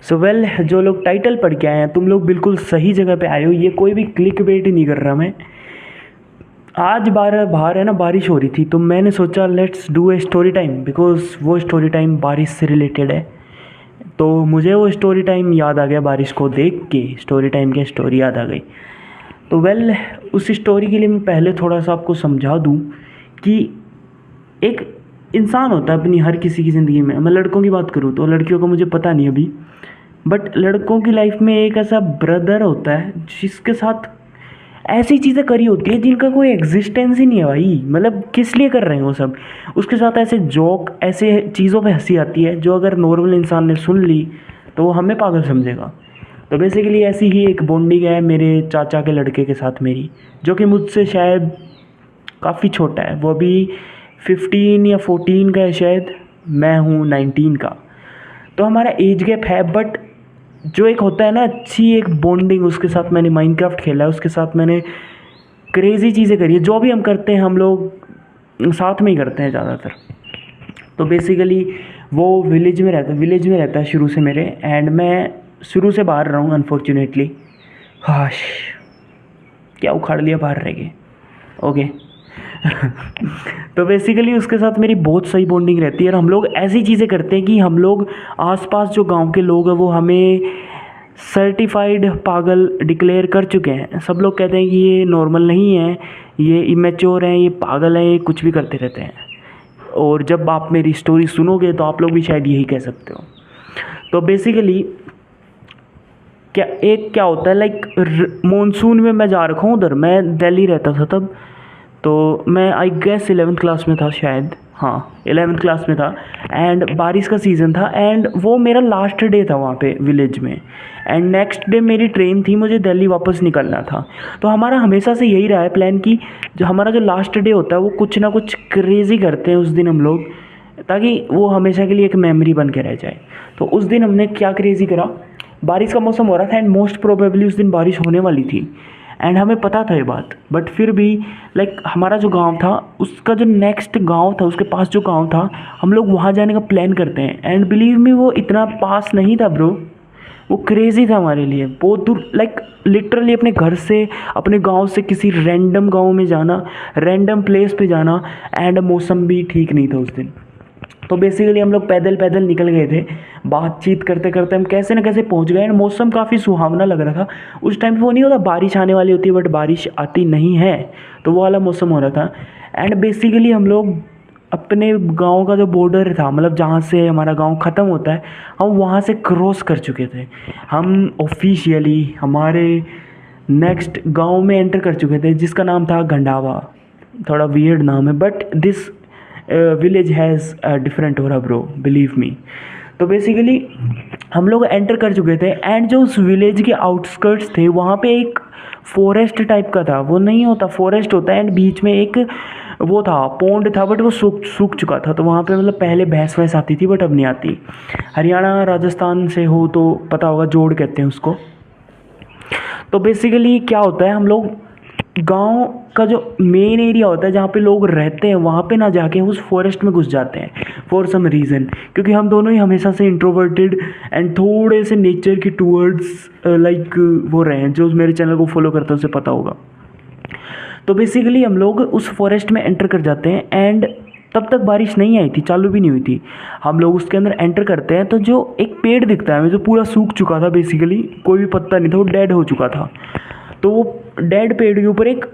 So well, जो लोग title पढ़ के आए हैं तुम लोग बिल्कुल सही जगह पे आए हो। ये कोई भी क्लिक बेट नहीं कर रहा मैं। आज बाहर है ना, बारिश हो रही थी, तो मैंने सोचा let's do a story time, because वो स्टोरी टाइम बारिश से रिलेटेड है। तो मुझे वो स्टोरी टाइम याद आ गया, बारिश को देख के स्टोरी टाइम की स्टोरी याद आ गई। तो वेल, उस स्टोरी के लिए मैं पहले थोड़ा सा आपको समझा दूँ कि एक इंसान होता है अपनी हर किसी की ज़िंदगी में। मैं लड़कों की बात करूँ तो लड़कियों का मुझे पता नहीं अभी, बट लड़कों की लाइफ में एक ऐसा ब्रदर होता है जिसके साथ ऐसी चीज़ें करी होती है जिनका कोई एग्जिस्टेंस ही नहीं है भाई। मतलब किस लिए कर रहे हैं वो सब। उसके साथ ऐसे जोक, ऐसे चीज़ों पे हंसी आती है जो अगर नॉर्मल इंसान ने सुन ली तो वो हमें पागल समझेगा। तो बेसिकली ऐसी ही एक बॉन्डिंग है मेरे चाचा के लड़के के साथ मेरी, जो कि मुझसे शायद काफ़ी छोटा है। वो अभी 15 या 14 का है शायद, मैं हूँ 19 का। तो हमारा एज गैप है, बट जो एक होता है ना अच्छी एक बॉन्डिंग, उसके साथ मैंने माइनक्राफ्ट खेला है, उसके साथ मैंने क्रेज़ी चीज़ें करी है। जो भी हम करते हैं हम लोग साथ में ही करते हैं ज़्यादातर। तो बेसिकली वो विलेज में रहता है शुरू से मेरे, एंड मैं शुरू से बाहर रहा हूँ अनफॉर्चुनेटली। हाश, क्या उखाड़ लिया, बाहर रह गए। ओके। तो बेसिकली उसके साथ मेरी बहुत सही बॉन्डिंग रहती है, और हम लोग ऐसी चीज़ें करते हैं कि हम लोग आसपास जो गांव के लोग हैं वो हमें सर्टिफाइड पागल डिक्लेयर कर चुके हैं। सब लोग कहते हैं कि ये नॉर्मल नहीं है, ये इमेच्योर हैं, ये पागल हैं, ये कुछ भी करते रहते हैं। और जब आप मेरी स्टोरी सुनोगे तो आप लोग भी शायद यही कह सकते हो। तो बेसिकली क्या होता है, लाइक मानसून में मैं जा रखा हूँ उधर, मैं दिल्ली रहता था तब। तो मैं आई गेस 11th क्लास में था शायद, हाँ 11th क्लास में था, एंड बारिश का सीज़न था, एंड वो मेरा लास्ट डे था वहाँ पे विलेज में। एंड नेक्स्ट डे मेरी ट्रेन थी, मुझे दिल्ली वापस निकलना था। तो हमारा हमेशा से यही रहा है प्लान कि जो लास्ट डे होता है वो कुछ ना कुछ क्रेज़ी करते हैं उस दिन हम लोग, ताकि वो हमेशा के लिए एक मेमोरी बन के रह जाए। तो उस दिन हमने क्या क्रेज़ी करा, बारिश का मौसम हो रहा था, एंड मोस्ट प्रोबेबली उस दिन बारिश होने वाली थी, एंड हमें पता था ये बात। बट फिर भी लाइक हमारा जो गांव था, उसका जो नेक्स्ट गांव था, उसके पास जो गांव था, हम लोग वहाँ जाने का प्लान करते हैं। एंड बिलीव मी, वो इतना पास नहीं था ब्रो, वो क्रेज़ी था हमारे लिए, बहुत दूर। लाइक लिटरली अपने घर से, अपने गांव से किसी रैंडम गांव में जाना, रैंडम प्लेस पे जाना, एंड मौसम भी ठीक नहीं था उस दिन। तो बेसिकली हम लोग पैदल पैदल निकल गए थे, बातचीत करते करते हम कैसे ना कैसे पहुंच गए, एंड मौसम काफ़ी सुहावना लग रहा था। उस टाइम पे वो नहीं होता बारिश आने वाली होती है बट बारिश आती नहीं है, तो वो वाला मौसम हो रहा था। एंड बेसिकली हम लोग अपने गांव का जो बॉर्डर था, मतलब जहाँ से हमारा गांव ख़त्म होता है, हम वहाँ से क्रॉस कर चुके थे। हम ऑफिशियली हमारे नेक्स्ट गांव में एंटर कर चुके थे, जिसका नाम था गंडावा। थोड़ा वियर्ड नाम है, but this village has different हो रहा ब्रो, बिलीव मी। तो बेसिकली हम लोग एंटर कर चुके थे, एंड जो उस विलेज के आउटस्कर्ट्स थे वहाँ पे एक फॉरेस्ट टाइप का था, वो नहीं होता फॉरेस्ट होता है, एंड बीच में एक वो था पॉन्ड था, बट वो सूख चुका था। तो वहाँ पे मतलब पहले भैंस वैंस आती थी, बट अब नहीं आती। हरियाणा राजस्थान से हो तो पता होगा, जोड़ कहते हैं उसको। तो बेसिकली क्या होता है, हम लोग गांव का जो मेन एरिया होता है जहाँ पे लोग रहते हैं, वहाँ पे ना जाके उस फॉरेस्ट में घुस जाते हैं फॉर सम रीज़न, क्योंकि हम दोनों ही हमेशा से इंट्रोवर्टेड एंड थोड़े से नेचर की टूवर्ड्स लाइक वो रहे हैं। जो मेरे चैनल को फॉलो करते हैं उसे पता होगा। तो बेसिकली हम लोग उस फॉरेस्ट में एंटर कर जाते हैं, एंड तब तक बारिश नहीं आई थी, चालू भी नहीं हुई थी। हम लोग उसके अंदर एंटर करते हैं तो जो एक पेड़ दिखता है हमें, जो पूरा सूख चुका था, बेसिकली कोई भी पत्ता नहीं था, वो डेड हो चुका था। तो वो डेड पेड़ के ऊपर एक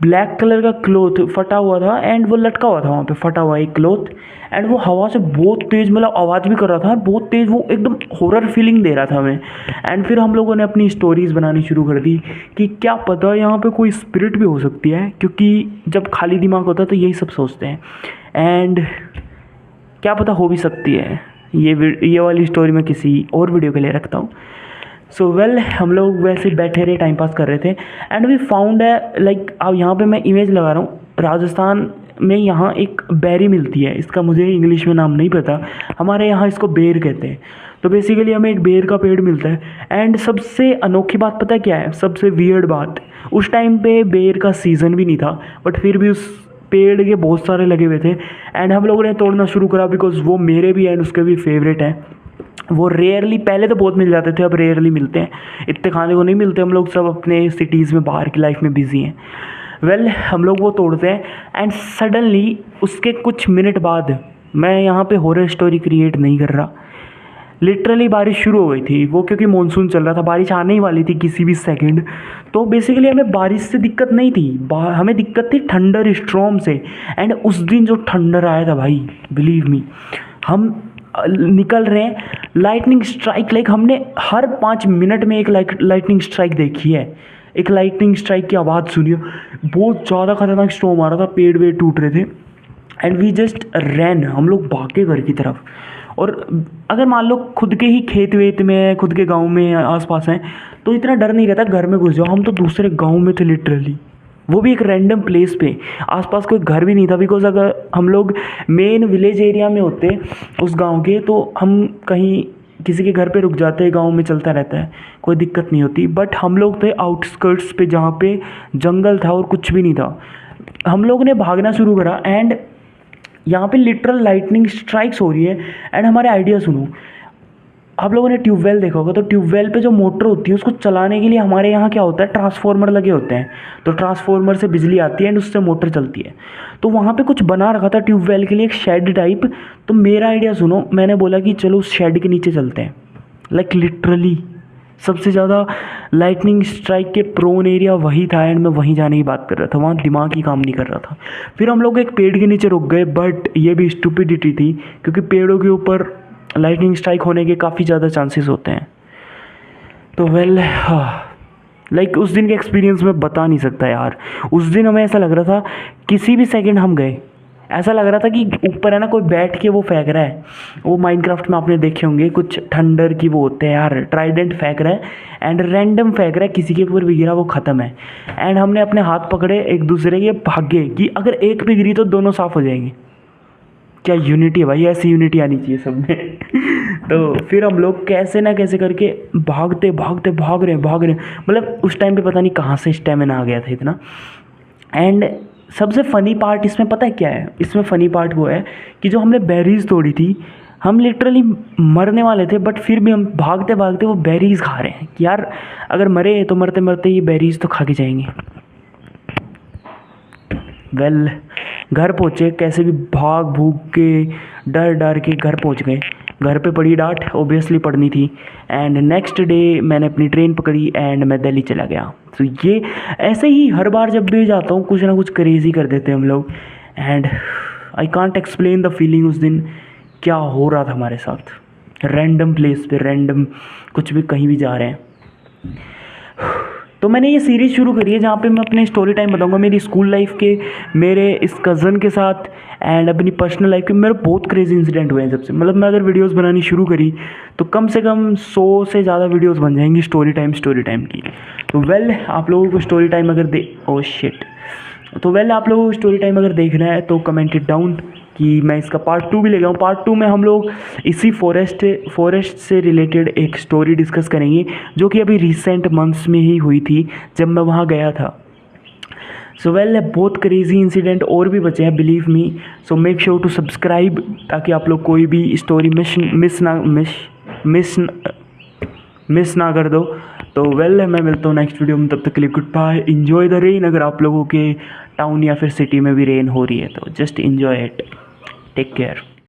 ब्लैक कलर का क्लॉथ फटा हुआ था, एंड वो लटका हुआ था वहाँ पे, फटा हुआ एक क्लॉथ। एंड वो हवा से बहुत तेज़, मतलब आवाज़ भी कर रहा था बहुत तेज़, वो एकदम हॉरर फीलिंग दे रहा था हमें। एंड फिर हम लोगों ने अपनी स्टोरीज़ बनानी शुरू कर दी कि क्या पता यहाँ पे कोई स्पिरिट भी हो सकती है, क्योंकि जब खाली दिमाग होता है तो यही सब सोचते हैं, एंड क्या पता हो भी सकती है। ये वाली स्टोरी मैं किसी और वीडियो के लिए रखता हूँ। सो वेल, हम लोग वैसे बैठे रहे, टाइम पास कर रहे थे, एंड वी फाउंड है लाइक, अब यहाँ पे मैं इमेज लगा रहा हूँ, राजस्थान में यहाँ एक बेरी मिलती है, इसका मुझे इंग्लिश में नाम नहीं पता, हमारे यहाँ इसको बेर कहते हैं। तो बेसिकली हमें एक बेर का पेड़ मिलता है, एंड सबसे अनोखी बात पता क्या है, सबसे वियर्ड बात, उस टाइम पे बेर का सीज़न भी नहीं था, बट फिर भी उस पेड़ के बहुत सारे लगे हुए थे, एंड हम लोगों ने तोड़ना शुरू करा, बिकॉज वो मेरे भी एंड उसके भी फेवरेट हैं। वो रेयरली, पहले तो बहुत मिल जाते थे, अब रेयरली मिलते हैं, इतने खाने को नहीं मिलते, हम लोग सब अपने सिटीज़ में बाहर की लाइफ में बिजी हैं। वेल हम लोग वो तोड़ते हैं एंड सडनली उसके कुछ मिनट बाद, मैं यहाँ पे हॉरर स्टोरी क्रिएट नहीं कर रहा, लिटरली बारिश शुरू हो गई थी, वो क्योंकि मानसून चल रहा था, बारिश आने ही वाली थी किसी भी सेकंड। तो बेसिकली हमें बारिश से दिक्कत नहीं थी, हमें दिक्कत थी थंडर स्टॉर्म से। एंड उस दिन जो थंडर आया था भाई, बिलीव मी, हम निकल रहे हैं, लाइटनिंग स्ट्राइक, लाइक हमने हर 5 मिनट में एक लाइटनिंग स्ट्राइक देखी है, एक लाइटनिंग स्ट्राइक की आवाज़ सुनी हो। बहुत ज़्यादा खतरनाक स्टॉर्म आ रहा था, पेड़ वेड़ टूट रहे थे एंड वी जस्ट रैन, हम लोग भागे घर की तरफ। और अगर मान लो खुद के ही खेत वेत में, खुद के गांव में आसपास हैं, तो इतना डर नहीं रहता, घर में घुस जाओ। हम तो दूसरे गांव में थे लिटरली, वो भी एक रैंडम प्लेस पे, आसपास कोई घर भी नहीं था, बिकॉज अगर हम लोग मेन विलेज एरिया में होते उस गांव के, तो हम कहीं किसी के घर पे रुक जाते, गांव में चलता रहता है, कोई दिक्कत नहीं होती। बट हम लोग थे आउटस्कर्ट्स पे, जहाँ पे जंगल था और कुछ भी नहीं था। हम लोग ने भागना शुरू करा एंड यहाँ पे लिटरल लाइटनिंग स्ट्राइक्स हो रही है। एंड हमारे आइडिया सुनो, आप लोगों ने ट्यूबवेल देखा होगा, तो ट्यूबवेल पे जो मोटर होती है उसको चलाने के लिए हमारे यहाँ क्या होता है, ट्रांसफार्मर लगे होते हैं। तो ट्रांसफार्मर से बिजली आती है एंड उससे मोटर चलती है। तो वहाँ पे कुछ बना रखा था ट्यूबवेल के लिए, एक शेड टाइप। तो मेरा आइडिया सुनो, मैंने बोला कि चलो उस शेड के नीचे चलते हैं। लाइक लिटरली सबसे ज़्यादा लाइटनिंग स्ट्राइक के प्रोन एरिया वही था एंड मैं वहीं जाने की बात कर रहा था, वहाँ दिमाग ही काम नहीं कर रहा था। फिर हम लोग एक पेड़ के नीचे रुक गए, बट ये भी स्टुपिडिटी थी, क्योंकि पेड़ों के ऊपर लाइटनिंग स्ट्राइक होने के काफ़ी ज़्यादा चांसेस होते हैं। तो वेल लाइक उस दिन का एक्सपीरियंस मैं बता नहीं सकता यार। उस दिन हमें ऐसा लग रहा था किसी भी सेकंड हम गए, ऐसा लग रहा था कि ऊपर है ना कोई बैठ के वो फेंक रहा है, वो माइनक्राफ्ट में आपने देखे होंगे कुछ थंडर की वो होते हैं यार, ट्राइडेंट फेंक रहा है एंड रैंडम फेंक रहा है, किसी के ऊपर भी गिरा वो ख़त्म है। एंड हमने अपने हाथ पकड़े एक दूसरे के, भागे कि अगर एक भी गिरी तो दोनों साफ़ हो जाएंगे। क्या यूनिटी है भाई, ऐसी यूनिटी आनी चाहिए सब में। तो फिर हम लोग कैसे ना कैसे करके भागते भागते भाग रहे हैं, मतलब उस टाइम पे पता नहीं कहाँ से स्टेमिना आ गया था इतना। एंड सबसे फ़नी पार्ट इसमें पता है क्या है, इसमें फ़नी पार्ट वो है कि जो हमने बेरीज़ तोड़ी थी, हम लिटरली मरने वाले थे, बट फिर भी हम भागते भागते वो बेरीज़ खा रहे हैं कि यार अगर मरे तो मरते मरते ये बेरीज़ तो खा के जाएंगे। वेल घर पहुँचे, कैसे भी भाग भूग के डर डर के घर पहुँच गए। घर पे पड़ी डांट, ओबियसली पड़नी थी। एंड नेक्स्ट डे मैंने अपनी ट्रेन पकड़ी एंड मैं दिल्ली चला गया। तो ये ऐसे ही हर बार जब भी जाता हूँ कुछ ना कुछ क्रेज़ी कर देते हैं हम लोग। And I can't explain the feeling उस दिन क्या हो रहा था हमारे साथ, रैंडम प्लेस पे, रैंडम कुछ भी कहीं भी जा रहे हैं। तो मैंने ये सीरीज़ शुरू करी है जहाँ पे मैं अपने स्टोरी टाइम बताऊँगा, मेरी स्कूल लाइफ के, मेरे इस कज़न के साथ एंड अपनी पर्सनल लाइफ के। मेरे बहुत क्रेजी इंसिडेंट हुए हैं जब से, मतलब मैं अगर वीडियोस बनानी शुरू करी तो कम से कम 100 से ज़्यादा वीडियोस बन जाएंगी स्टोरी टाइम की। तो वेल आप लोगों को स्टोरी टाइम अगर आप लोगों को स्टोरी टाइम अगर देखना है तो कमेंट इट डाउन कि मैं इसका पार्ट 2 भी ले गया। पार्ट 2 में हम लोग इसी फॉरेस्ट से रिलेटेड एक स्टोरी डिस्कस करेंगे, जो कि अभी रिसेंट मंथ्स में ही हुई थी जब मैं वहाँ गया था। सो वेल बहुत क्रेजी इंसिडेंट और भी बचे हैं, believe me. So make sure to subscribe ताकि आप लोग कोई भी स्टोरी मिस ना कर दो। तो वेल मैं मिलता हूँ नेक्स्ट वीडियो में, तब तक के लिए good bye, enjoy the rain. अगर आप लोगों के टाउन या फिर सिटी में भी रेन हो रही है तो just enjoy it, take care.